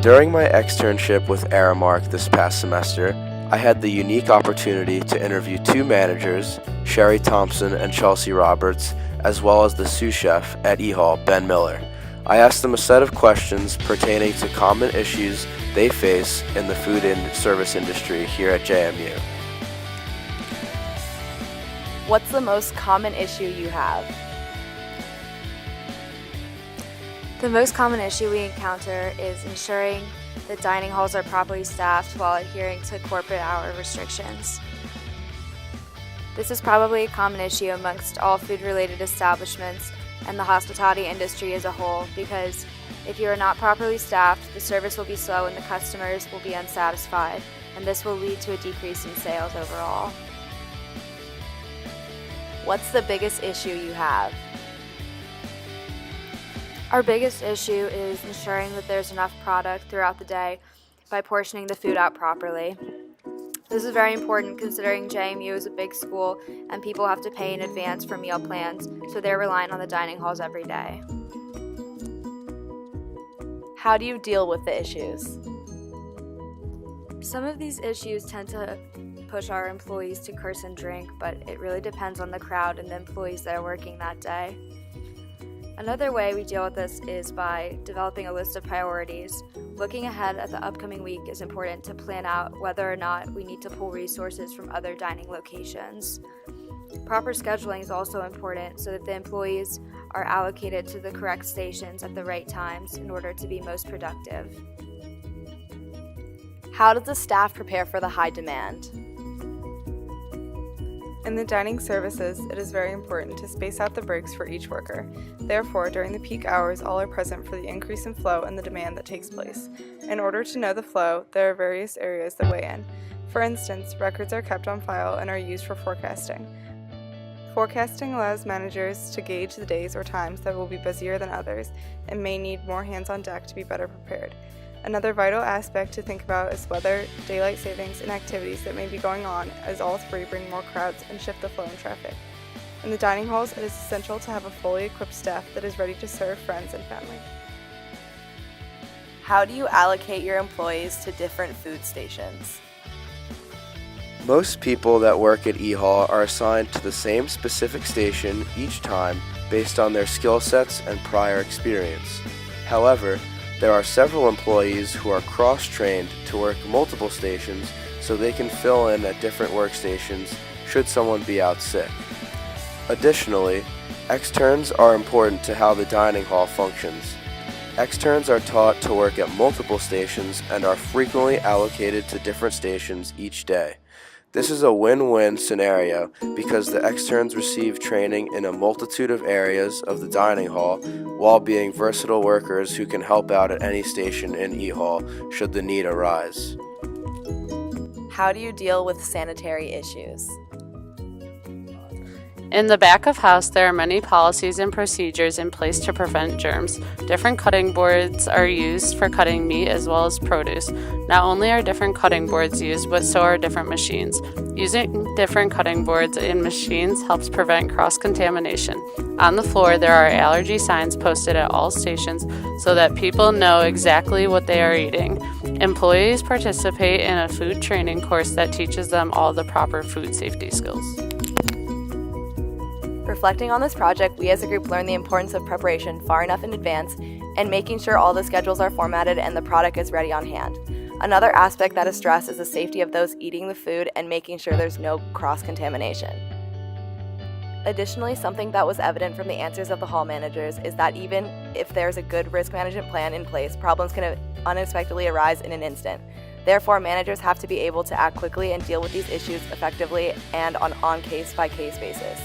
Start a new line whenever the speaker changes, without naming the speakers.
During my externship with Aramark this past semester, I had the unique opportunity to interview two managers, Sherry Thompson and Chelsea Roberts, as well as the sous chef at eHall, Ben Miller. I asked them a set of questions pertaining to common issues they face in the food and service industry here at JMU.
What's the most common issue you have?
The most common issue we encounter is ensuring that dining halls are properly staffed while adhering to corporate hour restrictions. This is probably a common issue amongst all food-related establishments and the hospitality industry as a whole, because if you are not properly staffed, the service will be slow and the customers will be unsatisfied, and this will lead to a decrease in sales overall.
What's the biggest issue you have?
Our biggest issue is ensuring that there's enough product throughout the day by portioning the food out properly. This is very important considering JMU is a big school and people have to pay in advance for meal plans, so they're relying on the dining halls every day.
How do you deal with the issues?
Some of these issues tend to push our employees to curse and drink, but it really depends on the crowd and the employees that are working that day. Another way we deal with this is by developing a list of priorities. Looking ahead at the upcoming week is important to plan out whether or not we need to pull resources from other dining locations. Proper scheduling is also important so that the employees are allocated to the correct stations at the right times in order to be most productive.
How does the staff prepare for the high demand?
In the dining services, it is very important to space out the breaks for each worker. Therefore, during the peak hours, all are present for the increase in flow and the demand that takes place. In order to know the flow, there are various areas that weigh in. For instance, records are kept on file and are used for forecasting. Forecasting allows managers to gauge the days or times that will be busier than others and may need more hands on deck to be better prepared. Another vital aspect to think about is weather, daylight savings, and activities that may be going on, as all three bring more crowds and shift the flow in traffic. In the dining halls, it is essential to have a fully equipped staff that is ready to serve friends and family.
How do you allocate your employees to different food stations?
Most people that work at eHall are assigned to the same specific station each time based on their skill sets and prior experience. However, there are several employees who are cross-trained to work multiple stations so they can fill in at different workstations should someone be out sick. Additionally, externs are important to how the dining hall functions. Externs are taught to work at multiple stations and are frequently allocated to different stations each day. This is a win-win scenario because the externs receive training in a multitude of areas of the dining hall while being versatile workers who can help out at any station in eHall should the need arise.
How do you deal with sanitary issues?
In the back of house, there are many policies and procedures in place to prevent germs. Different cutting boards are used for cutting meat as well as produce. Not only are different cutting boards used, but so are different machines. Using different cutting boards and machines helps prevent cross-contamination. On the floor, there are allergy signs posted at all stations so that people know exactly what they are eating. Employees participate in a food training course that teaches them all the proper food safety skills.
Reflecting on this project, we as a group learned the importance of preparation far enough in advance and making sure all the schedules are formatted and the product is ready on hand. Another aspect that is stressed is the safety of those eating the food and making sure there's no cross-contamination. Additionally, something that was evident from the answers of the hall managers is that even if there's a good risk management plan in place, problems can unexpectedly arise in an instant. Therefore, managers have to be able to act quickly and deal with these issues effectively and on case-by-case basis.